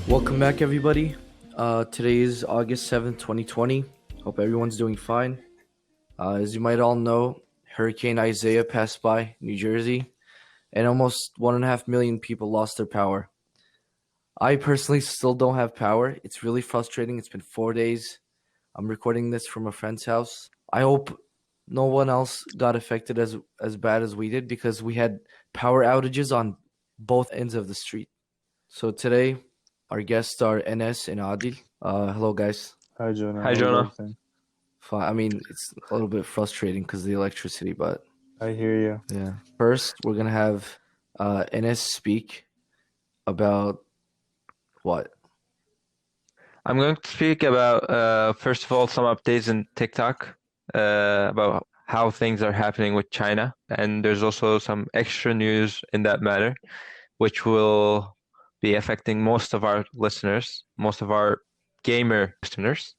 Welcome back, everybody. Today is August 7th, 2020. Hope everyone's doing fine. As you might all know, Hurricane Isaiah passed by New Jersey, and almost 1.5 million people lost their power. I personally still don't have power. It's really frustrating. It's been 4 days. I'm recording this from a friend's house. I hope no one else got affected as bad as we did because we had power outages on both ends of the street. So today, our guests are Enes and Adil. Hello, guys. Hi, Jonah. Hi, How's Jonah. everything? Fine. I mean, it's a little bit frustrating because of the electricity, but I hear you. yeah. First, we're gonna have Enes speak about what? I'm going to speak about, first of all, some updates in TikTok about how things are happening with China. And there's also some extra news in that matter, which will be affecting most of our listeners, most of our gamer listeners.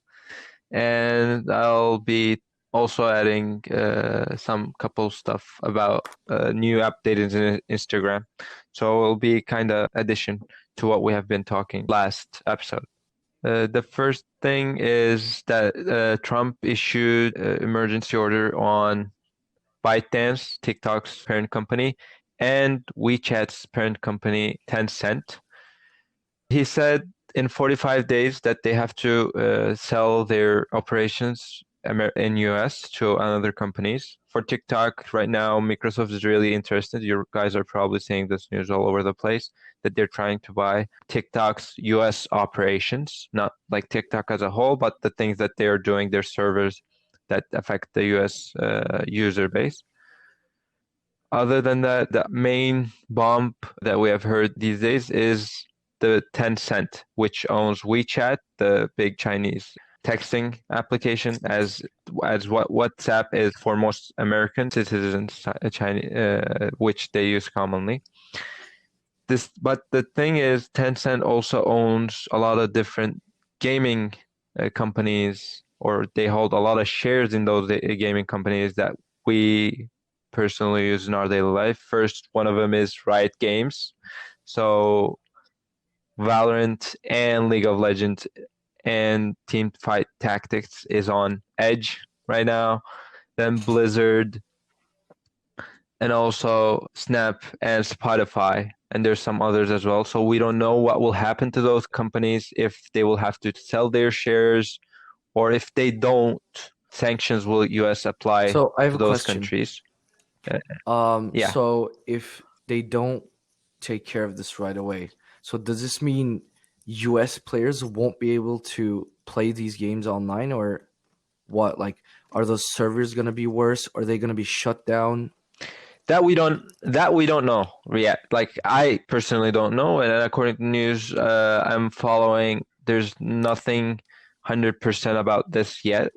And I'll be also adding some couple stuff about new updates in Instagram. So it'll be kind of addition to what we have been talking last episode. The first thing is that Trump issued emergency order on ByteDance, TikTok's parent company, and WeChat's parent company, Tencent. He said in 45 days that they have to sell their operations in US to other companies. For TikTok right now, Microsoft is really interested. You guys are probably seeing this news all over the place that they're trying to buy TikTok's US operations, not like TikTok as a whole, but the things that they are doing, their servers that affect the US user base. Other than that, the main bump that we have heard these days is the Tencent, which owns WeChat, the big Chinese texting application, as what WhatsApp is for most American citizens, which they use commonly. But the thing is, Tencent also owns a lot of different gaming companies, or they hold a lot of shares in those gaming companies that we personally use in our daily life. First, one of them is Riot Games. So Valorant and League of Legends and Teamfight Tactics is on Edge right now. Then Blizzard and also Snap and Spotify. And there's some others as well. So we don't know what will happen to those companies, if they will have to sell their shares, or if they don't, sanctions will US apply So I have to a those question. countries. Yeah. So if they don't take care of this right away, so does this mean US players won't be able to play these games online, or what? Like, are those servers gonna be worse? Are they gonna be shut down? That we don't know yet. Like, I personally don't know, and according to news I'm following, there's nothing 100% about this yet,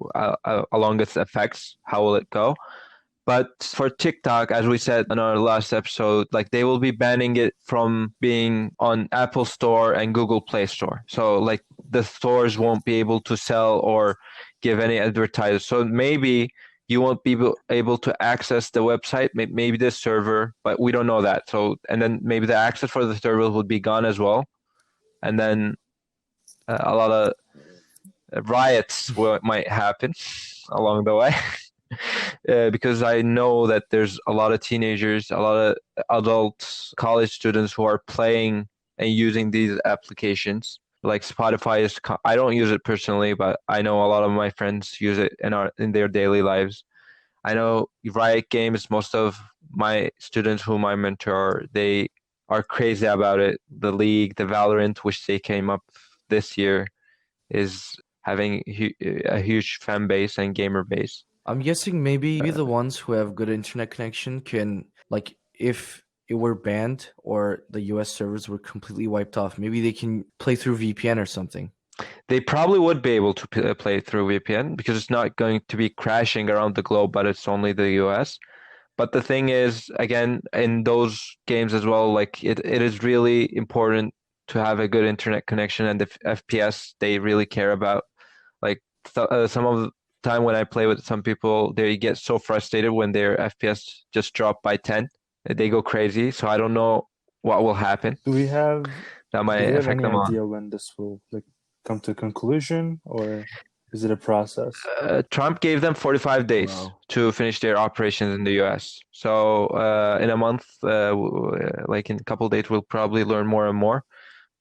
along its effects. How will it go? But for TikTok, as we said in our last episode, like, they will be banning it from being on Apple Store and Google Play Store. So like, the stores won't be able to sell or give any advertisers. So maybe you won't be able to access the website, maybe the server, but we don't know that. So, and then maybe the access for the server would be gone as well. And then a lot of riots might happen along the way. Because I know that there's a lot of teenagers, a lot of adults, college students who are playing and using these applications. Like Spotify is, I don't use it personally, but I know a lot of my friends use it in their daily lives. I know Riot Games, most of my students whom I mentor, they are crazy about it. The League, the Valorant, which they came up this year, is having a huge fan base and gamer base. I'm guessing maybe the ones who have good internet connection can, like, if it were banned or the US servers were completely wiped off, maybe they can play through VPN or something. They probably would be able to play through VPN because it's not going to be crashing around the globe, but it's only the US. But the thing is, again, in those games as well, like, it is really important to have a good internet connection, and the FPS they really care about. Like, some of the time when I play with some people, they get so frustrated when their FPS just drop by 10. They go crazy. So I don't know what will happen. Do we have that Do might they have affect any them all. idea when this will come to a conclusion, or is it a process? Trump gave them 45 days Wow. to finish their operations in the US. So in a month, like in a couple of days, we'll probably learn more and more.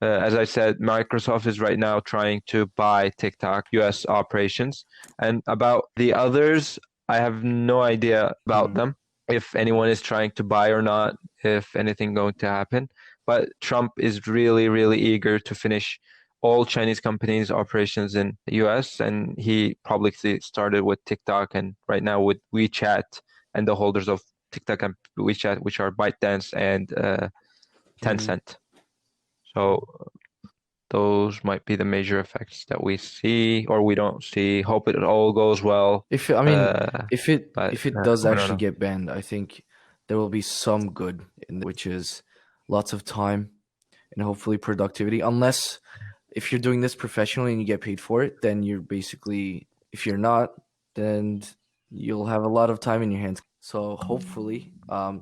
As I said, Microsoft is right now trying to buy TikTok US operations. And about the others, I have no idea about them, if anyone is trying to buy or not, if anything going to happen. But Trump is really, really eager to finish all Chinese companies' operations in the US. And he publicly started with TikTok and right now with WeChat and the holders of TikTok and WeChat, which are ByteDance and Tencent. So those might be the major effects that we see or we don't see. Hope it all goes well. If it does We don't actually know. get banned, I think there will be some good in it, which is lots of time and hopefully productivity. Unless if you're doing this professionally and you get paid for it, then you're basically, if you're not, then you'll have a lot of time in your hands. So hopefully,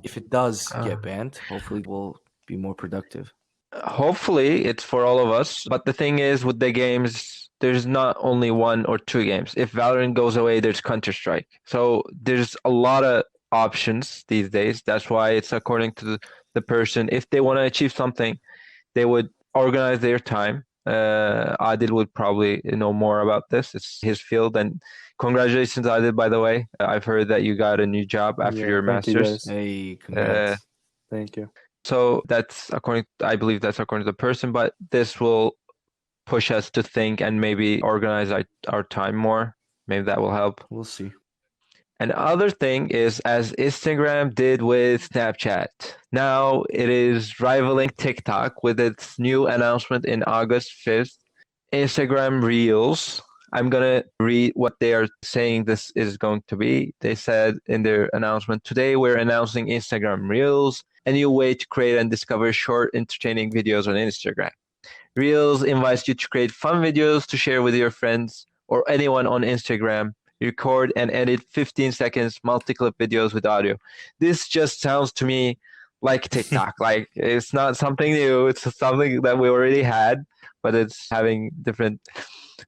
if it does get banned, hopefully we'll be more productive. Hopefully it's for all of us. But the thing is with the games, there's not only one or two games. If Valorant goes away, there's Counter-Strike. So there's a lot of options these days. That's why it's according to the person. If they want to achieve something, they would organize their time. Adil would probably know more about this. It's his field. And congratulations, Adil, by the way. I've heard that you got a new job after your Thank you, master's. guys. Hey, Uh, congrats. Thank you. so that's I believe that's according to the person, but this will push us to think and maybe organize our time more. Maybe that will help. We'll see. And other thing is, as Instagram did with Snapchat, now it is rivaling TikTok with its new announcement in August 5th, Instagram Reels. I'm going to read what they are saying this is going to be. They said in their announcement, today we're announcing Instagram Reels, a new way to create and discover short, entertaining videos on Instagram. Reels invites you to create fun videos to share with your friends or anyone on Instagram. Record and edit 15 seconds multi-clip videos with audio. This just sounds to me like TikTok. Like it's not something new. It's something that we already had, but it's having different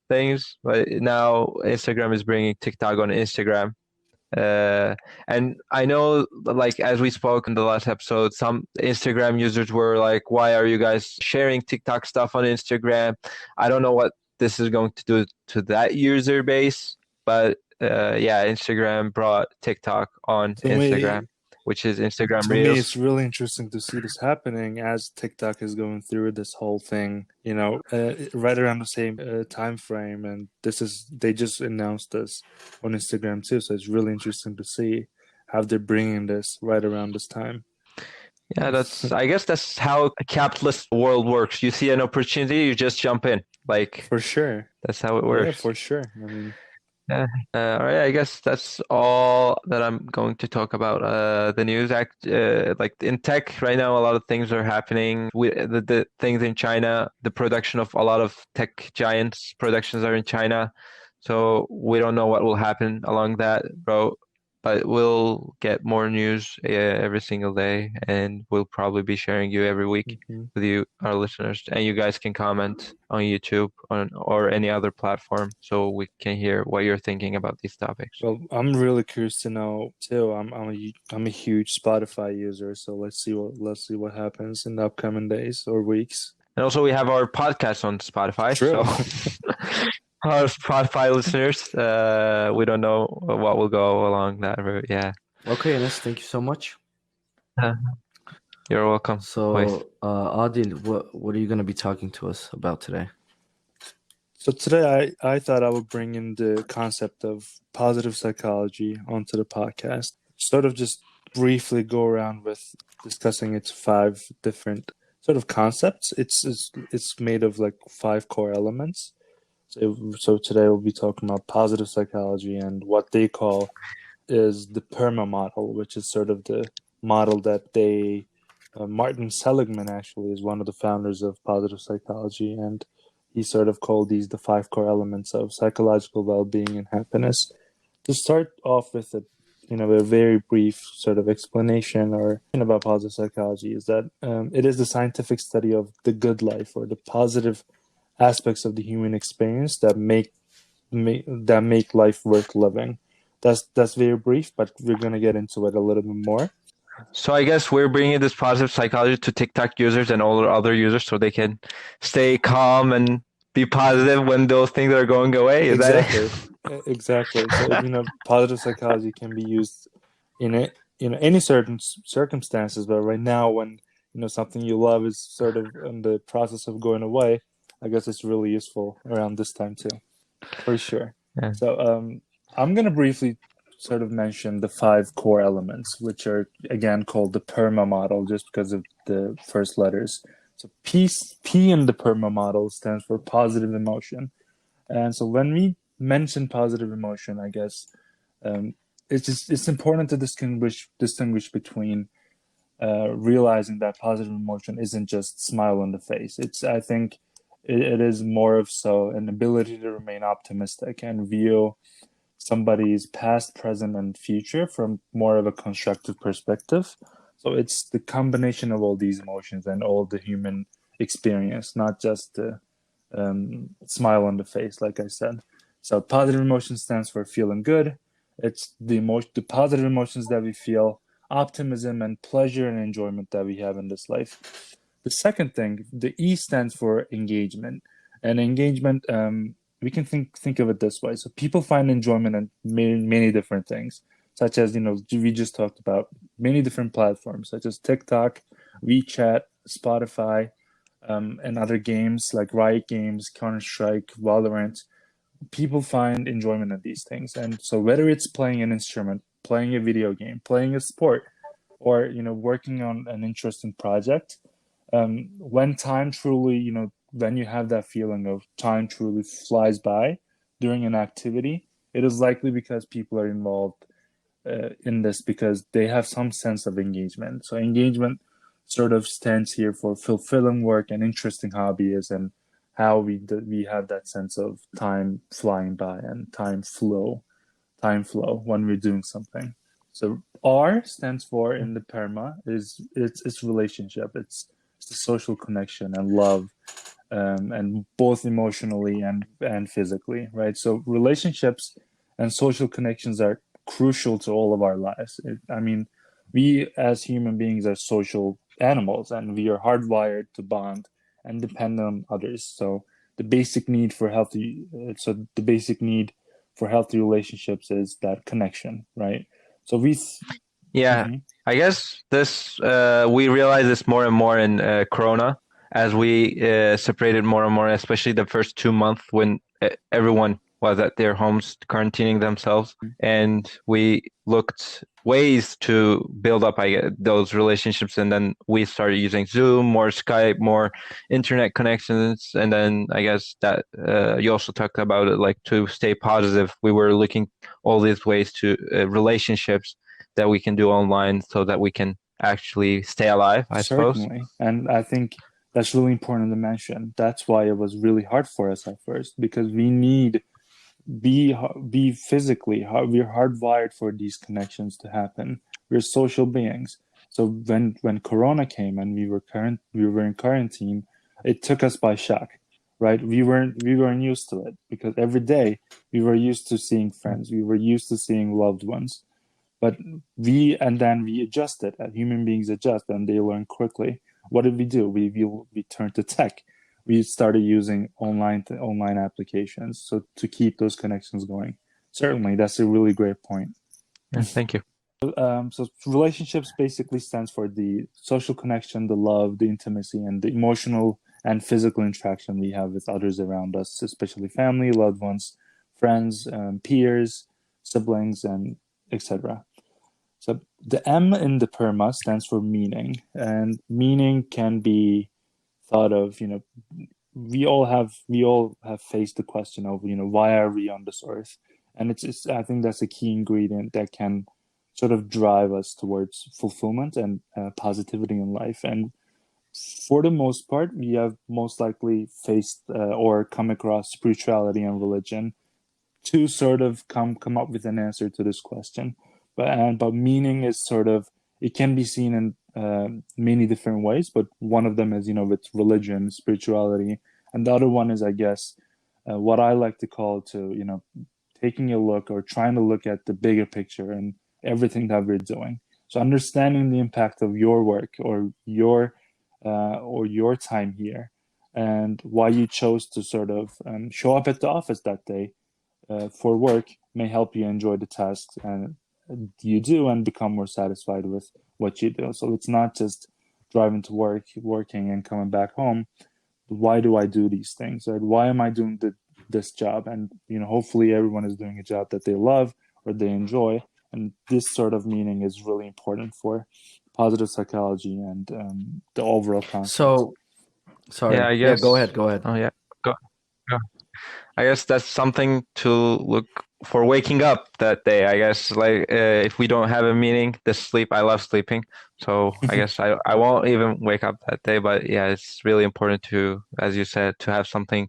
things. But now Instagram is bringing TikTok on Instagram. And I know, like, as we spoke in the last episode, some Instagram users were like, why are you guys sharing TikTok stuff on Instagram? I don't know what this is going to do to that user base, but yeah, Instagram brought TikTok on To me, Instagram, which is Instagram to me, Reels. it's really interesting to see this happening as TikTok is going through this whole thing, right around the same time frame. And they just announced this on Instagram too. So it's really interesting to see how they're bringing this right around this time. Yeah, I guess that's how a capitalist world works. You see an opportunity, you just jump in. Like, For sure. that's how it Yeah, works. for sure. I mean, Yeah. All right. I guess that's all that I'm going to talk about. The news like in tech right now, a lot of things are happening. The things in China, the production of a lot of tech giants productions are in China, so we don't know what will happen along that road. But we'll get more news every single day, and we'll probably be sharing you every week with you, our listeners. And you guys can comment on YouTube or any other platform so we can hear what you're thinking about these topics. well, I'm really curious to know too. I'm a huge Spotify user, so let's see what happens in the upcoming days or weeks. And also, we have our podcast on Spotify. True. So our Spotify listeners, we don't know what will go along that route. Yeah. Okay, Enes, thank you so much. You're welcome. So, Adil, what are you going to be talking to us about today? So today I thought I would bring in the concept of positive psychology onto the podcast. Sort of just briefly go around with discussing its 5 different sort of concepts. It's made of like 5 core elements. So today we'll be talking about positive psychology and what they call is the PERMA model, which is sort of the model that Martin Seligman actually is one of the founders of positive psychology, and he sort of called these the 5 core elements of psychological well-being and happiness. To start off with a a very brief sort of explanation or about positive psychology is that it is the scientific study of the good life or the positive aspects of the human experience that make life worth living. That's very brief, but we're gonna get into it a little bit more. So I guess we're bringing this positive psychology to TikTok users and all other users so they can stay calm and be positive when those things are going away. Is that Exactly. Exactly. So positive psychology can be used in any certain circumstances, but right now when something you love is sort of in the process of going away, I guess it's really useful around this time too, for sure. Yeah. So I'm gonna briefly sort of mention the 5 core elements, which are again called the PERMA model, just because of the first letters. So P in the PERMA model stands for positive emotion. And so when we mention positive emotion, I guess it's important to distinguish between realizing that positive emotion isn't just smile on the face. I think it is more of so an ability to remain optimistic and view somebody's past, present, and future from more of a constructive perspective. So it's the combination of all these emotions and all the human experience, not just the smile on the face, like I said. So positive emotion stands for feeling good. It's the positive emotions that we feel, optimism and pleasure and enjoyment that we have in this life. The second thing, the E stands for engagement, and engagement. We can think of it this way. So people find enjoyment in many different things, such as we just talked about many different platforms, such as TikTok, WeChat, Spotify, and other games like Riot Games, Counter-Strike, Valorant. People find enjoyment in these things. And so whether it's playing an instrument, playing a video game, playing a sport, or working on an interesting project, when time truly, when you have that feeling of time truly flies by during an activity, it is likely because people are involved in this because they have some sense of engagement. So engagement sort of stands here for fulfilling work and interesting hobbies and how we have that sense of time flying by and time flow when we're doing something. So R stands for in the PERMA is it's relationship. It's the social connection and love, and both emotionally and physically, right? So relationships and social connections are crucial to all of our lives. I mean, we as human beings are social animals, and we are hardwired to bond and depend on others. So the basic need for healthy relationships is that connection, right? So Yeah, Mhm. I guess this we realize this more and more in Corona as we separated more and more, especially the first 2 months when everyone was at their homes quarantining themselves, and we looked ways to build up, I guess, those relationships, and then we started using Zoom, more Skype, more internet connections, and then I guess that you also talked about it, like to stay positive. We were looking all these ways to relationships that we can do online so that we can actually stay alive, I suppose. Certainly. And I think that's really important to mention. That's why it was really hard for us at first because we need be physically we're hardwired for these connections to happen. We're social beings. So when Corona came and we were in quarantine, it took us by shock, right? We weren't used to it because every day we were used to seeing friends, we were used to seeing loved ones, but we adjusted. Human beings adjust, and they learn quickly. What did we do? We turned to tech. We started using online applications so to keep those connections going. Certainly, that's a really great point. Yeah, thank you. So relationships basically stands for the social connection, the love, the intimacy, and the emotional and physical interaction we have with others around us, especially family, loved ones, friends, peers, siblings, and etc. So the M in the PERMA stands for meaning, and meaning can be thought of. We all have faced the question of why are we on this earth, and it's I think that's a key ingredient that can sort of drive us towards fulfillment and positivity in life. And for the most part, we have most likely faced or come across spirituality and religion to sort of come up with an answer to this question. but meaning is sort of, it can be seen in many different ways, but one of them is, with religion, spirituality, and the other one is, I guess, what I like to call taking a look or trying to look at the bigger picture and everything that we're doing. So understanding the impact of your work or your time here, and why you chose to sort of show up at the office that day for work may help you enjoy the tasks and you do and become more satisfied with what you do. So it's not just driving to work, working, and coming back home. Why do I do these things? Right? Why am I doing this job? And hopefully everyone is doing a job that they love or they enjoy. And this sort of meaning is really important for positive psychology and the overall concept. So, sorry. Yeah, I Yeah, guess. go ahead. Go ahead. Oh yeah, go. I guess that's something to look for waking up that day. I guess like if we don't have a meaning, the sleep. I love sleeping, so I guess I won't even wake up that day. But yeah, it's really important to, as you said, to have something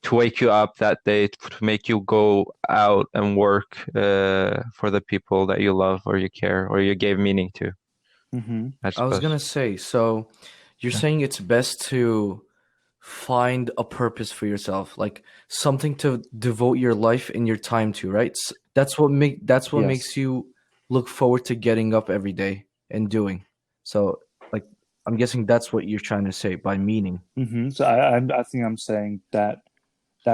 to wake you up that day to make you go out and work for the people that you love or you care or you gave meaning to. Mm-hmm. I I was suppose. gonna say, so you're Yeah. saying it's best to find a purpose for yourself, like something to devote your life and your time to, right? That's what Yes. makes you look forward to getting up every day and doing. So, like, I'm guessing that's what you're trying to say by meaning. Mm-hmm. So I think I'm saying that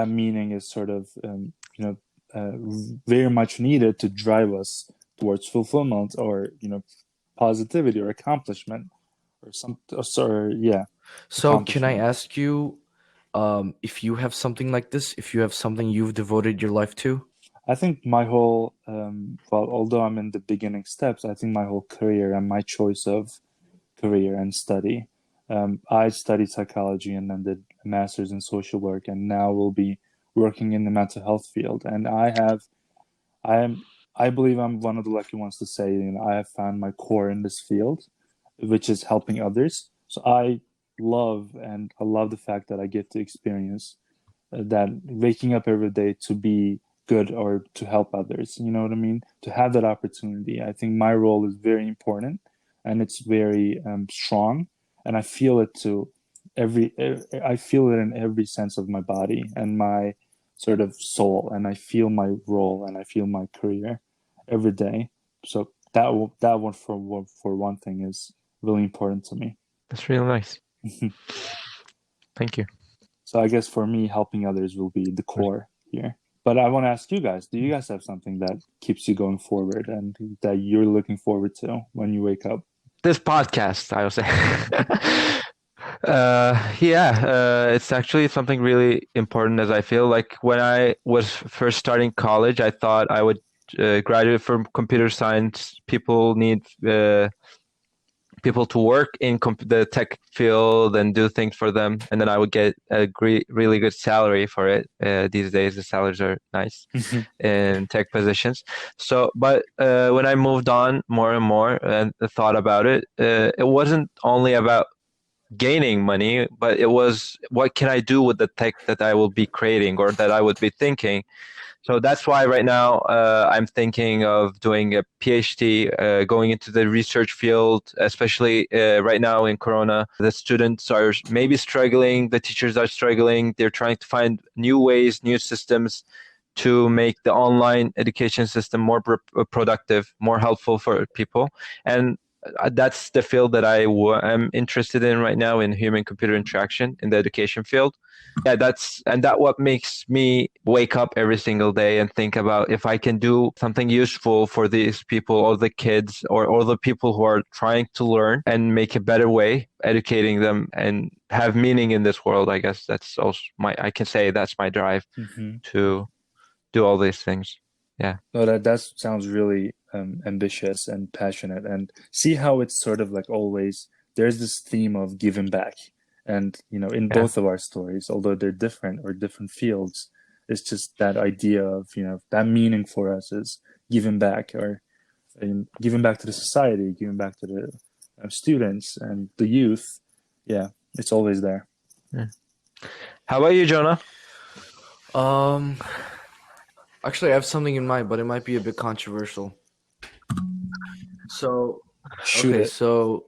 meaning is sort of very much needed to drive us towards fulfillment or positivity or accomplishment or yeah, So, can I accomplishment. ask you, if you have something like this, if you have something you've devoted your life to? I think my whole well, although I'm in the beginning steps, I think my whole career and my choice of career and study. I studied psychology and then did a master's in social work, and now will be working in the mental health field. And I am, I believe I'm one of the lucky ones to say, I have found my core in this field, which is helping others. So I love the fact that I get to experience that waking up every day to be good or to help others. You know what I mean? To have that opportunity. I think my role is very important and it's very strong. And I feel it I feel it in every sense of my body and my sort of soul. And I feel my role and I feel my career every day. So that one for one thing is really important to me. That's really nice. Thank you. So I guess for me, helping others will be the core here. But I want to ask you guys, do you guys have something that keeps you going forward and that you're looking forward to when you wake up? This podcast, I would say. It's actually something really important as I feel like when I was first starting college, I thought I would graduate from computer science. People need people to work in the tech field and do things for them, and then I would get a really good salary for it. These days, the salaries are nice in tech positions. So, but when I moved on more and more and thought about it, it wasn't only about gaining money, but it was what can I do with the tech that I will be creating or that I would be thinking. So that's why right now I'm thinking of doing a PhD, going into the research field, especially right now in Corona. The students are maybe struggling, the teachers are struggling. They're trying to find new ways, new systems to make the online education system more productive, more helpful for people. And that's the field that am interested in right now in human computer interaction in the education field. Yeah, that what makes me wake up every single day and think about if I can do something useful for these people or the kids or the people who are trying to learn and make a better way, educating them and have meaning in this world. I guess that's also I can say that's my drive to do all these things. Yeah. No, that sounds really ambitious and passionate. And see how it's sort of like always, there's this theme of giving back. And, in Yeah. both of our stories, although they're different or different fields, it's just that idea of, that meaning for us is giving back or giving back to the society, giving back to the students and the youth. Yeah, it's always there. Yeah. How about you, Jonah? Actually, I have something in mind, but it might be a bit controversial. So, Shoot okay, it. so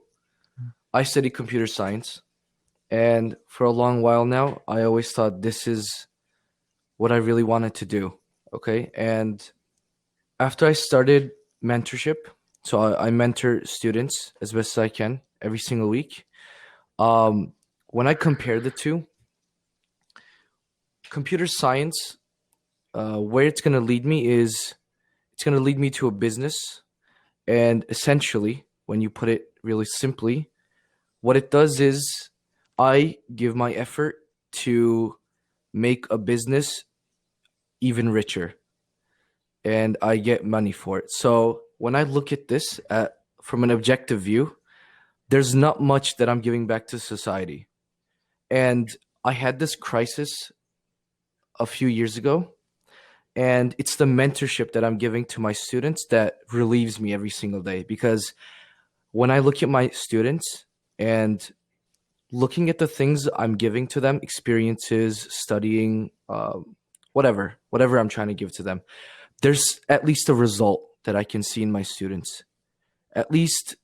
I study computer science, and for a long while now, I always thought this is what I really wanted to do. Okay, and after I started mentorship, so I mentor students as best as I can every single week. Um, when I compare the two, computer science, where it's going to lead me is it's going to lead me to a business. And essentially, when you put it really simply, what it does is I give my effort to make a business even richer and I get money for it. So when I look at this from an objective view, there's not much that I'm giving back to society. And I had this crisis a few years ago, and it's the mentorship that I'm giving to my students that relieves me every single day. Because when I look at my students and looking at the things I'm giving to them, experiences, studying, whatever I'm trying to give to them, there's at least a result that I can see in my students. At least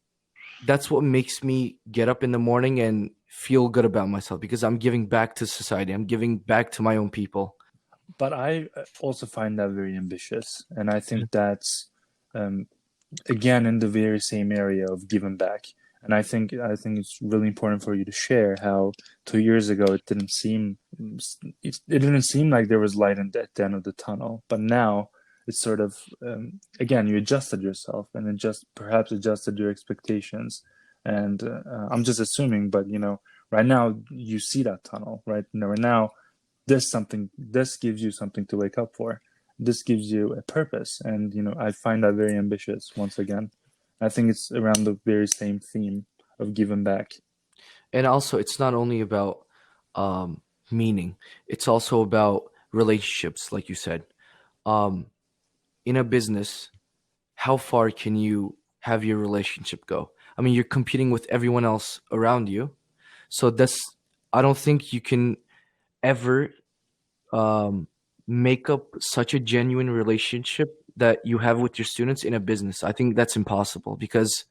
that's what makes me get up in the morning and feel good about myself because I'm giving back to society. I'm giving back to my own people. But I also find that very ambitious, and I think that's um, again in the very same area of giving back. And I think it's really important for you to share how 2 years ago it didn't seem like there was light at the end of the tunnel, but now it's sort of again you adjusted yourself and perhaps adjusted your expectations. And I'm just assuming, but right now you see that tunnel, right? Right now this gives you something to wake up for. This gives you a purpose, and I find that very ambitious. Once again, I think it's around the very same theme of giving back. And also, it's not only about um, meaning, it's also about relationships, like you said. Um, in a business, how far can you have your relationship go? I mean, you're competing with everyone else around you. So I don't think you can ever um, make up such a genuine relationship that you have with your students in a business. I think that's impossible because,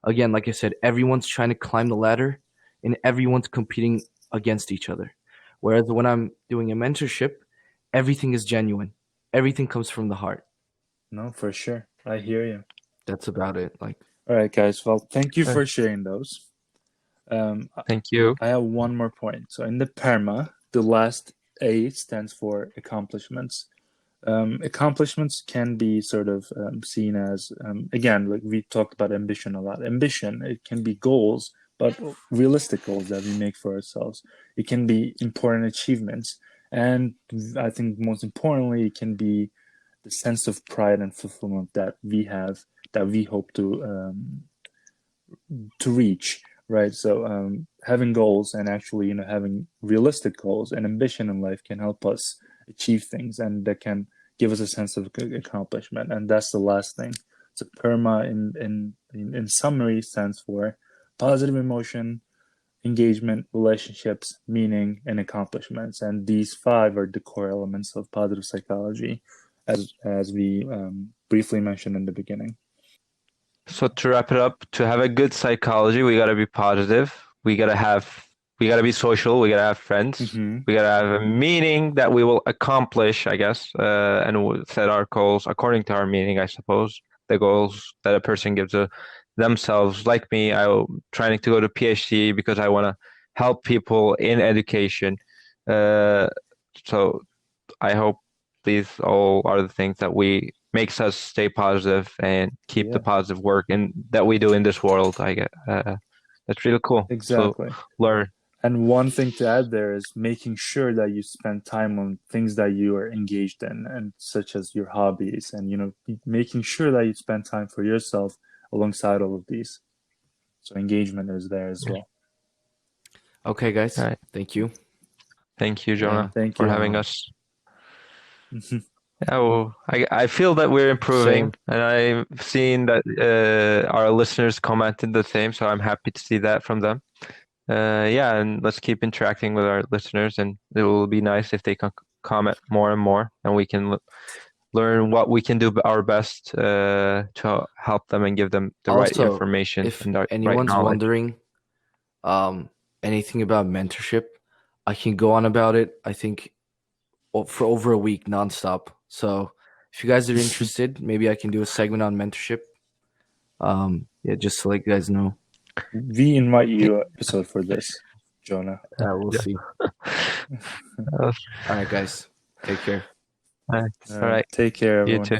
again, like I said, everyone's trying to climb the ladder and everyone's competing against each other. Whereas when I'm doing a mentorship, everything is genuine, everything comes from the heart. No, for sure. I hear you. That's about it. Like, All right, guys. Well, thank you Uh, for sharing those. Um, Thank you. I have one more point. So in the PERMA, the last A stands for accomplishments. Accomplishments can be sort of seen as, again, like we talked about ambition a lot. Ambition, it can be goals, but realistic goals that we make for ourselves. It can be important achievements. And I think most importantly, it can be the sense of pride and fulfillment that we have, that we hope to reach, right? So having goals and actually having realistic goals and ambition in life can help us achieve things, and that can give us a sense of accomplishment. And that's the last thing. So PERMA in summary stands for positive emotion, engagement, relationships, meaning, and accomplishments. And these five are the core elements of positive psychology, as we briefly mentioned in the beginning. So to wrap it up, to have a good psychology, we gotta be positive. We gotta be social. We gotta have friends. Mm-hmm. We gotta have a meaning that we will accomplish, I guess, and we'll set our goals according to our meaning, I suppose. The goals that a person gives themselves. Like me, I'm trying to go to PhD because I want to help people in education. Uh, so I hope these all are the things that we makes us stay positive and keep the Yeah, positive work and that we do in this world. I get that's really cool. So exactly. learn. And one thing to add there is making sure that you spend time on things that you are engaged in, and such as your hobbies, and making sure that you spend time for yourself alongside all of these. So engagement is there as well. okay, All guys, right. thank you. Thank you, And Jonah, Thank for you. having um, us. Yeah, well, I feel that we're same. improving, and I've seen that our listeners commented the same, so I'm happy to see that from them. Yeah, and let's keep interacting with our listeners, and it will be nice if they can comment more and more, and we can learn what we can do our best to help them and give them the right Also, information if and the right anyone's knowledge. wondering anything about mentorship, I can go on about it, I think, for over a week nonstop. So if you guys are interested, maybe I can do a segment on mentorship. Yeah, just to let you guys know. We invite you episode for this, Jonah. We'll see. Uh, All right, guys. Take care. all right. Take care, You everyone. too.